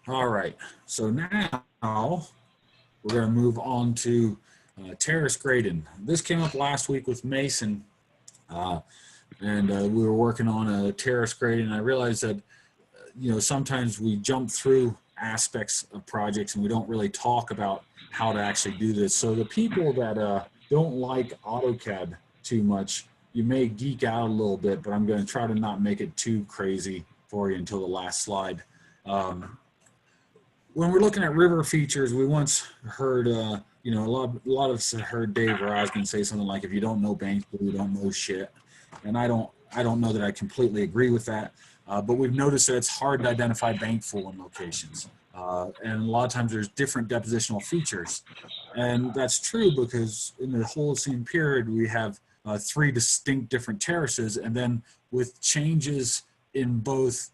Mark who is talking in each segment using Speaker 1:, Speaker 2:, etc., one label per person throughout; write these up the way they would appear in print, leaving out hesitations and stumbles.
Speaker 1: All right, so now we're going to move on to terrace grading. This came up last week with Mason, and we were working on a terrace grading. And I realized that sometimes we jump through aspects of projects and we don't really talk about how to actually do this. So the people that don't like AutoCAD too much, you may geek out a little bit, but I'm going to try to not make it too crazy for you until the last slide. When we're looking at river features, we once heard, a lot of us heard Dave Roskin say something like, if you don't know Banksville, you don't know shit. And I don't know that I completely agree with that. But we've noticed that it's hard to identify bankful in locations. And a lot of times there's different depositional features. And that's true because in the Holocene period, we have 3 distinct different terraces. And then with changes in both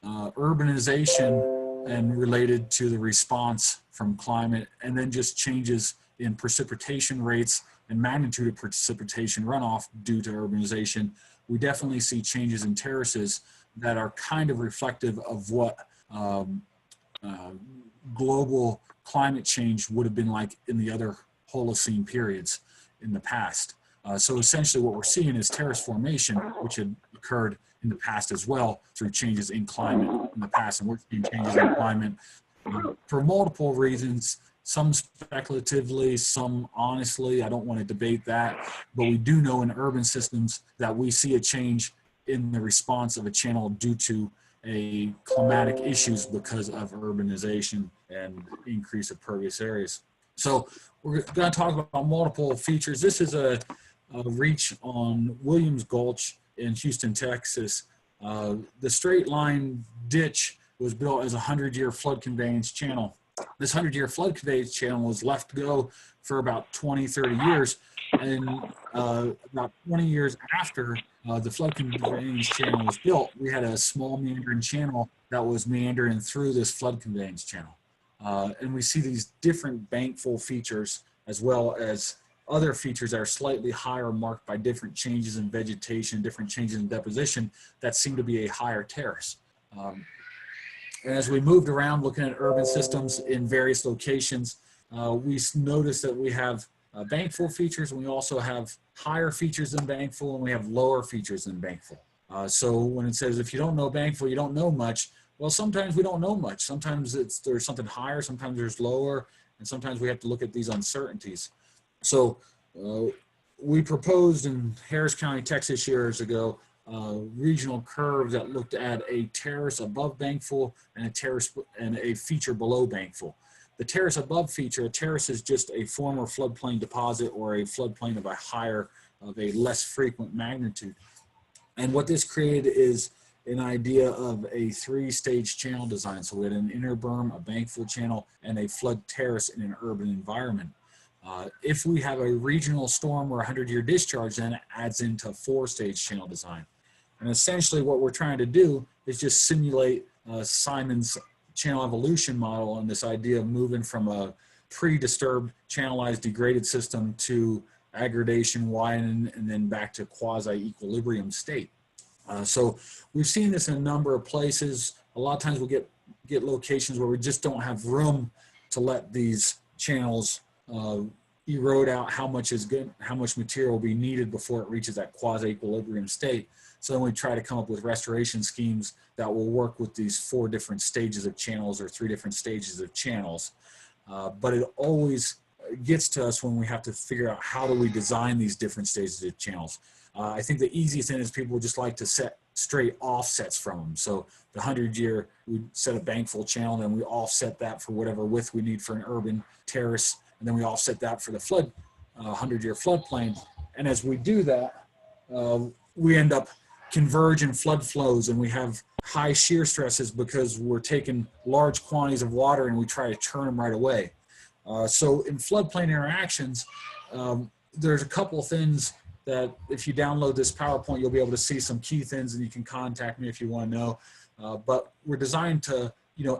Speaker 1: urbanization and related to the response from climate, and then just changes in precipitation rates and magnitude of precipitation runoff due to urbanization, we definitely see changes in terraces that are kind of reflective of what global climate change would have been like in the other Holocene periods in the past. So essentially what we're seeing is terrace formation, which had occurred in the past as well through changes in climate in the past. And we're seeing changes in climate for multiple reasons, some speculatively, some honestly. I don't want to debate that, but we do know in urban systems that we see a change in the response of a channel due to a climatic issues because of urbanization and increase of pervious areas. So we're going to talk about multiple features. This is a reach on Williams Gulch in Houston, Texas. The straight line ditch was built as a 100-year flood conveyance channel. This 100-year flood conveyance channel was left to go for about 20, 30 years. And about 20 years after the flood conveyance channel was built, we had a small meandering channel that was meandering through this flood conveyance channel. And we see these different bankful features as well as other features that are slightly higher, marked by different changes in vegetation, different changes in deposition that seem to be a higher terrace. And as we moved around looking at urban systems in various locations, we noticed that we have bankful features, and we also have higher features than bankful, and we have lower features than bankful. So when it says, if you don't know bankful, you don't know much, well, sometimes we don't know much. Sometimes there's something higher, sometimes there's lower, and sometimes we have to look at these uncertainties. So we proposed in Harris County, Texas years ago, regional curves that looked at a terrace above bankful and a terrace and a feature below bankful. The terrace above feature, a terrace is just a former floodplain deposit or a floodplain of a less frequent magnitude. And what this created is an idea of a 3-stage channel design. So we had an inner berm, a bankful channel, and a flood terrace in an urban environment. If we have a regional storm or a 100-year discharge, then it adds into a 4-stage channel design. And essentially what we're trying to do is just simulate Simon's channel evolution model and this idea of moving from a pre-disturbed, channelized, degraded system to aggradation, widening, and then back to quasi-equilibrium state. So we've seen this in a number of places. A lot of times we'll get locations where we just don't have room to let these channels erode out how much material will be needed before it reaches that quasi-equilibrium state. So then we try to come up with restoration schemes that will work with these 4 different stages of channels or 3 different stages of channels. But it always gets to us when we have to figure out how do we design these different stages of channels. I think the easiest thing is people just like to set straight offsets from them. So the 100-year, we set a bankful channel, and then we offset that for whatever width we need for an urban terrace, and then we offset that for the flood, 100-year floodplain. And as we do that, we end up converging flood flows, and we have high shear stresses because we're taking large quantities of water and we try to turn them right away. So in floodplain interactions, there's a couple of things that if you download this PowerPoint, you'll be able to see some key things, and you can contact me if you want to know. But we're designed to,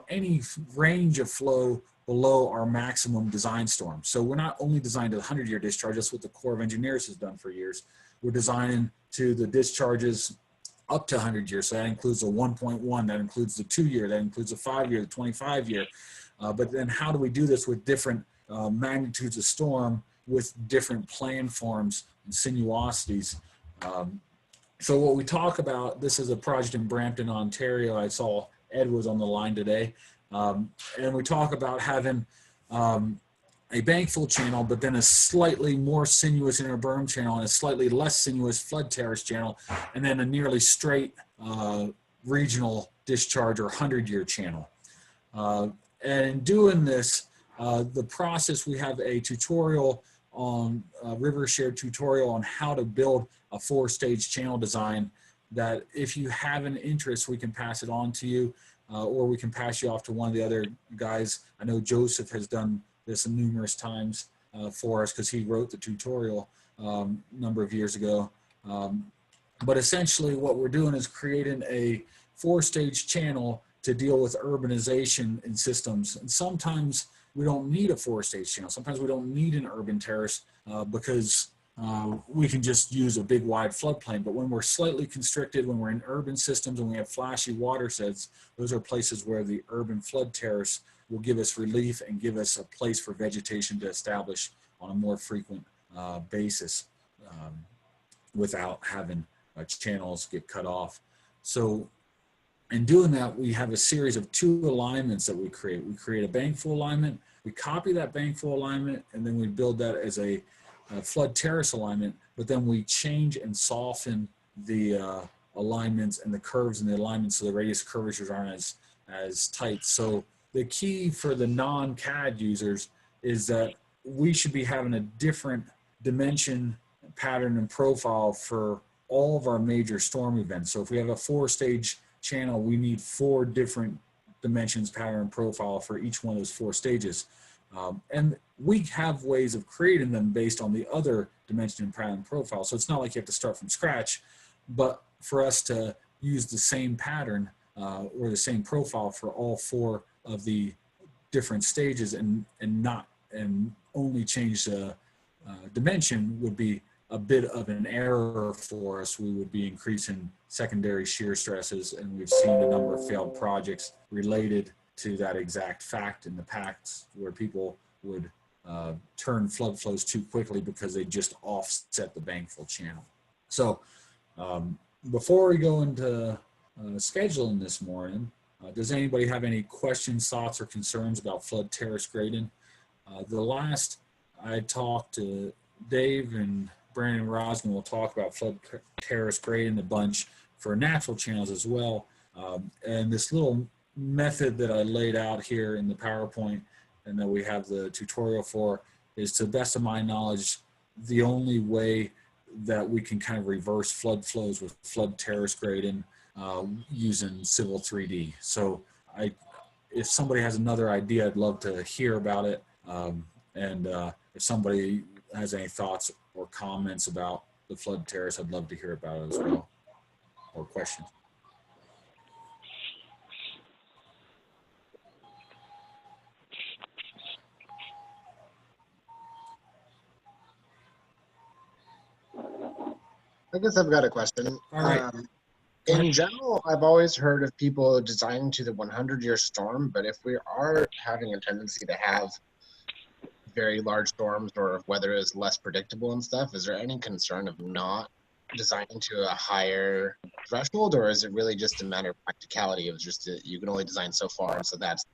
Speaker 1: any range of flow below our maximum design storm. So we're not only designed to the 100-year discharge, that's what the Corps of Engineers has done for years. We're designing to the discharges up to 100 years. So that includes the 1.1, that includes the 2-year, that includes the 5-year, the 25-year. But then how do we do this with different magnitudes of storm with different plan forms and sinuosities? So what we talk about, this is a project in Brampton, Ontario. I saw Ed was on the line today. And we talk about having a bankful channel, but then a slightly more sinuous inner berm channel and a slightly less sinuous flood terrace channel, and then a nearly straight regional discharge or 100-year channel. And in doing this, the process, we have a tutorial on RiverSHARED tutorial on how to build a 4-stage channel design that if you have an interest, we can pass it on to you, or we can pass you off to one of the other guys. I know Joseph has done this numerous times for us because he wrote the tutorial a number of years ago. But essentially what we're doing is creating a 4-stage channel to deal with urbanization in systems. And sometimes we don't need a 4-stage channel. Sometimes we don't need an urban terrace because we can just use a big wide floodplain. But when we're slightly constricted, when we're in urban systems and we have flashy watersheds, those are places where the urban flood terrace will give us relief and give us a place for vegetation to establish on a more frequent basis without having channels get cut off. So in doing that, we have a series of 2 alignments that we create. We create a bankful alignment, we copy that bankful alignment, and then we build that as a flood terrace alignment, but then we change and soften the alignments and the curves and the alignments so the radius curvatures aren't as tight. So the key for the non-CAD users is that we should be having a different dimension, pattern, and profile for all of our major storm events. So if we have a 4-stage channel, we need 4 different dimensions, pattern, and profile for each one of those 4 stages. And we have ways of creating them based on the other dimension and pattern profile. So it's not like you have to start from scratch, but for us to use the same pattern or the same profile for all 4 of the different stages and only change the dimension would be a bit of an error for us. We would be increasing secondary shear stresses, and we've seen a number of failed projects related to that exact fact in the past where people would turn flood flows too quickly because they just offset the bankful channel. So before we go into scheduling this morning, does anybody have any questions, thoughts, or concerns about flood terrace grading? The last I talked to Dave and Brandon Rosman will talk about flood terrace grading a bunch for natural channels as well. And this little method that I laid out here in the PowerPoint and that we have the tutorial for is, to the best of my knowledge, the only way that we can kind of reverse flood flows with flood terrace grading using Civil 3D. So if somebody has another idea, I'd love to hear about it. And if somebody has any thoughts or comments about the flood terrace, I'd love to hear about it as well, or questions.
Speaker 2: I guess I've got a question.
Speaker 1: All right.
Speaker 2: In general, I've always heard of people designing to the 100-year storm, but if we are having a tendency to have very large storms or if weather is less predictable and stuff, is there any concern of not designing to a higher threshold, or is it really just a matter of practicality of just you can only design so far, and so that's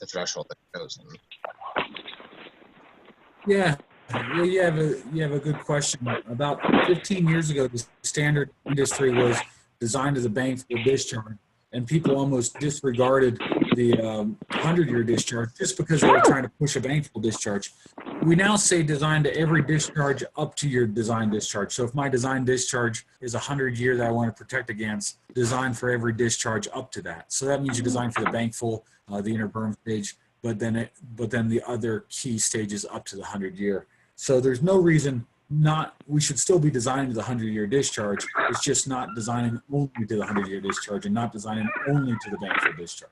Speaker 2: the threshold that goes in?
Speaker 1: Yeah. Well, you have a good question. About 15 years ago, the standard industry was designed as a bankful discharge, and people almost disregarded the 100-year discharge just because they were trying to push a bankful discharge. We now say design to every discharge up to your design discharge. So if my design discharge is 100-year that I want to protect against, design for every discharge up to that. So that means you design for the bankful, the inner berm stage, but then the other key stages up to the 100-year. So there's no reason we should still be designing to the 100-year discharge. It's just not designing only to the 100-year discharge and not designing only to the bankful discharge.